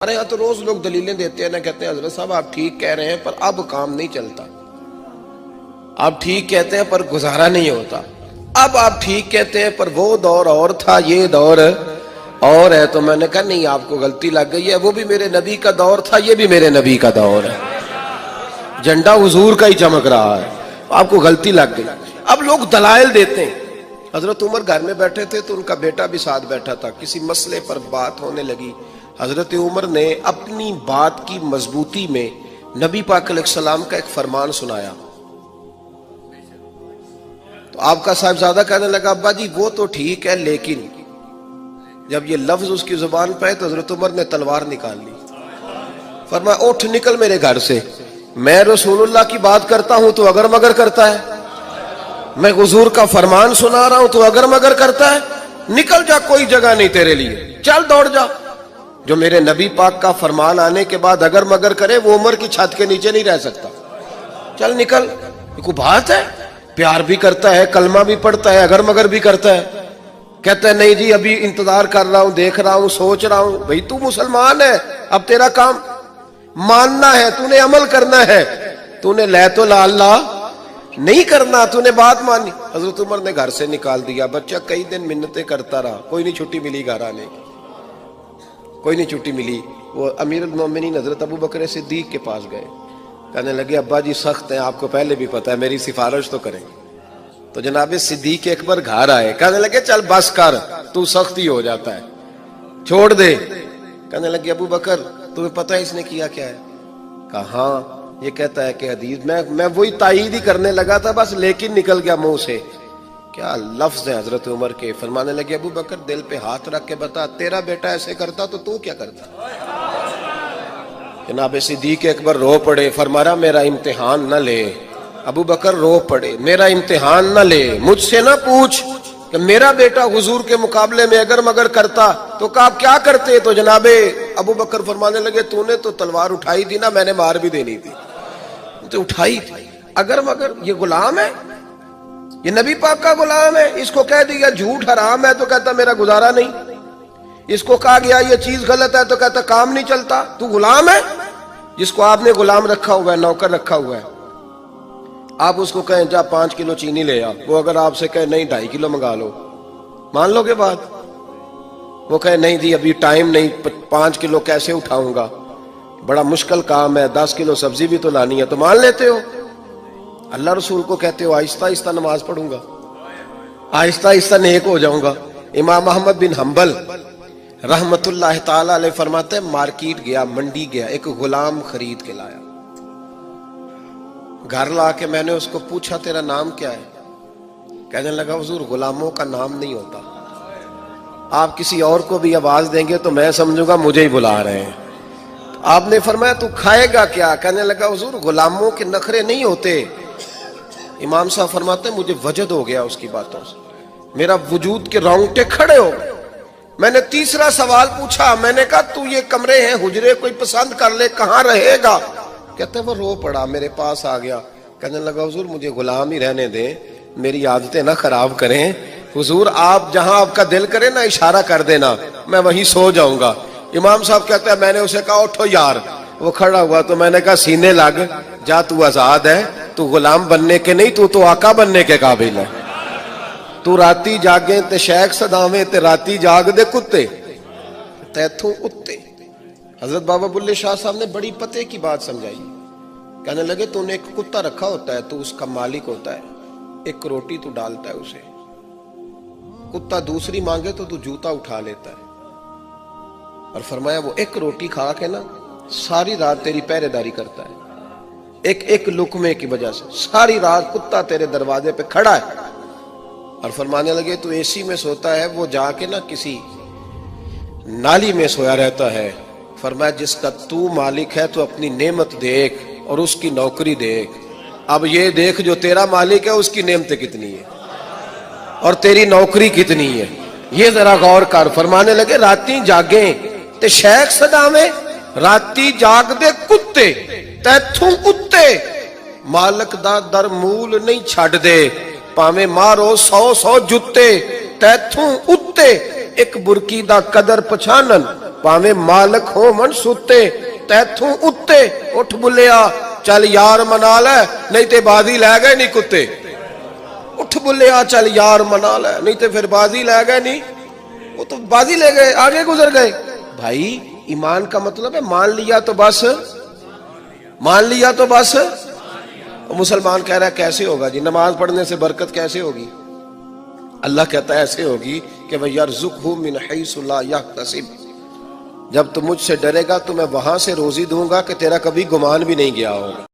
हमारे यहाँ तो रोज लोग दलीलें देते हैं ना, कहते हैं हजरत साहब आप ठीक कह रहे हैं पर अब काम नहीं चलता, आप ठीक कहते हैं पर गुजारा नहीं होता, अब आप ठीक कहते हैं पर वो दौर और था ये दौर और है। तो मैंने कहा नहीं, आपको गलती लग गई है, वो भी मेरे नबी का दौर था, ये भी मेरे नबी का दौर है, झंडा हुजूर का ही चमक रहा है, आपको गलती लग गई। अब लोग दलाइल देते हैं। हजरत उमर घर में बैठे थे तो उनका बेटा भी साथ बैठा था, किसी मसले पर बात होने लगी। हजरत उमर ने अपनी बात की मजबूती में नबी पाक अलैहिस्सलाम का एक फरमान सुनाया। तो आपका साहिबजादा कहने लगा अब्बा जी वो तो ठीक है, लेकिन जब ये लफ्ज उसकी जुबान पे तो हजरत उमर ने तलवार निकाल ली, फरमाया उठ निकल मेरे घर से, मैं रसूलुल्लाह की बात करता हूं तो अगर मगर करता है, मैं हुजूर का फरमान सुना रहा हूं तो अगर मगर करता है, निकल जा, कोई जगह नहीं तेरे लिए, चल दौड़ जा। जो मेरे नबी पाक का फरमान आने के बाद अगर मगर करे वो उमर की छत के नीचे नहीं रह सकता, चल निकल। ये कोई बात है? प्यार भी करता है, कलमा भी पढ़ता है, अगर मगर भी करता है, कहता है नहीं जी अभी इंतजार कर रहा हूं, देख रहा हूं, सोच रहा हूं। भाई तू मुसलमान है, अब तेरा काम मानना है, तूने अमल करना है, तूने लै तो ला अल्लाह नहीं करना, तूने बात मानी। हजरत उमर ने घर से निकाल दिया। बच्चा कई दिन मिन्नतें करता रहा, कोई नहीं छुट्टी मिली घर आने की, कोई नहीं छुट्टी मिली। वो अमीरुल मोमिनीन हजरत अबू बकर सिद्दीक के पास गए, कहने लगे अब्बा जी सख्त हैं, आपको पहले भी पता है, मेरी सिफारिश तो करें। तो जनाब सिद्दीक अकबर घर आए, कहने लगे चल बस कर, तू सख्त ही हो जाता है, छोड़ दे। कहने लगे अबू बकर तुम्हें पता है इसने किया क्या है? कहा हाँ, ये कहता है कि हदीस मैं वही तायीद ही करने लगा था बस, लेकिन निकल गया मुंह से। क्या लफ्ज है हजरत उमर के। फरमाने लगे अबू बकर दिल पे हाथ रख के बता, तेरा बेटा ऐसे करता तो तू क्या करता? जनाब सिद्दीक अकबर रो पड़े, फरमाया मेरा इम्तिहान न ले। अबू बकर रो पड़े, मेरा इम्तिहान न ले, मुझसे ना पूछ कि मेरा बेटा हुजूर के मुकाबले में अगर मगर करता तो कहा आप क्या करते? तो जनाबे अबू बकर फरमाने लगे तूने तो तलवार उठाई थी ना, मैंने मार भी देनी थी, तो उठाई थी। अगर मगर ये गुलाम है, ये नबी पाक का गुलाम है, इसको कह दिया झूठ हराम है तो कहता मेरा गुजारा नहीं, इसको कहा गया ये चीज गलत है तो कहता काम नहीं चलता। तू गुलाम है, जिसको आपने गुलाम रखा हुआ है, नौकर रखा हुआ है, आप उसको कहें जा 5 किलो चीनी ले आ, वो अगर आपसे कहे नहीं 2.5 किलो मंगा लो, मान लोगे बात? वो कहे नहीं जी अभी टाइम नहीं, 5 किलो कैसे उठाऊंगा, बड़ा मुश्किल काम है, 10 किलो सब्जी भी तो लानी है, तो मान लेते हो। अल्लाह रसूल को कहते हो आहिस्ता आहिस्ता नमाज पढ़ूंगा, आहिस्ता आहिस्ता नेक हो जाऊंगा। इमाम अहमद बिन हंबल रहमतुल्लाह ताला अलैह फरमाते हैं मार्केट गया, मंडी गया, एक गुलाम खरीद के लाया, घर ला के मैंने उसको पूछा तेरा नाम क्या है? कहने लगा हुजूर गुलामों का नाम नहीं होता, आप किसी और को भी आवाज देंगे तो मैं समझूंगा मुझे ही बुला रहे हैं। तो आपने फरमाया तू खाएगा क्या? कहने लगा हुजूर गुलामों के नखरे नहीं होते। इमाम साहब फरमाते मुझे वजद हो गया उसकी बातों से, मेरा वजूद के रोंगटे खड़े हो गए। मैंने तीसरा सवाल पूछा, मैंने कहा तू ये कमरे हैं हुजरे कोई पसंद कर ले, कहां रहेगा? कहते वो रो पड़ा, मेरे पास आ गया, कहने लगा हुजूर मुझे गुलाम ही रहने दें, मेरी आदतें ना खराब करें, हुजूर आप जहां आपका दिल करे ना इशारा कर देना, मैं वहीं सो जाऊंगा। इमाम साहब कहते हैं मैंने उसे कहा उठो यार, वो खड़ा हुआ तो मैंने कहा सीने लग जा, तू आजाद है, तू गुलाम बनने के नहीं, तू तो आका बनने के काबिल है। तू राती जागे ते शेख सदावे ते राती जाग दे कुत्ते तैथू उत्ते। हजरत बाबा बुल्ले शाह साहब ने बड़ी पते की बात समझाई। कहने लगे तूने एक कुत्ता रखा होता है, तू उसका मालिक होता है, एक रोटी तू डालता है उसे, कुत्ता दूसरी मांगे तो तू जूता उठा लेता है, और फरमाया वो एक रोटी खा के ना सारी रात तेरी पहरेदारी करता है, एक एक लुकमे की वजह से सारी रात कुत्ता तेरे दरवाजे पे खड़ा है। और फरमाने लगे तू एसी में सोता है, वो जाके ना किसी नाली में सोया रहता है। फरमाया जिसका तू मालिक है तो अपनी नेमत देख और उसकी नौकरी देख, अब ये देख जो तेरा मालिक है उसकी नेमतें कितनी है और तेरी नौकरी कितनी है, ये जरा गौर कर। फरमाने लगे राती जागे ते शेख सदावे, राती जाग दे कुत्ते तैथू उत्ते, मालक दा दर मूल नहीं छड़ दे, भावें मारो 100 जुत्ते तैथू उत्ते, एक बुरकी दा कदर पछानन ਭਾਵੇਂ ਮਾਲਕ ਹੋਵਣ ਸੁੱਤੇ, ਤੈਥੋਂ ਉੱਤੇ ਉੱਠ ਬੁੱਲਿਆ ਚੱਲ ਯਾਰ ਮਨਾ ਲੈ, ਨਹੀਂ ਤੇ ਬਾਜ਼ੀ ਲੈ ਗਏ ਨਹੀਂ ਕੁੱਤੇ। ਉੱਠ बुलिया चल यार मना ले, नहीं तो फिर बाजी ले गए, नहीं वो तो बाजी ले गए, आगे गुजर गए। भाई ईमान का मतलब है मान लिया तो बस, मान लिया तो बस। मुसलमान कह रहा है कैसे होगा जी, नमाज पढ़ने से बरकत कैसे होगी? अल्लाह कहता है ऐसे होगी कि वह यरज़ुक़हु मिन हैसु ला यहतसिब, जब तुम मुझसे डरेगा तो मैं वहां से रोजी दूंगा कि तेरा कभी गुमान भी नहीं गया होगा।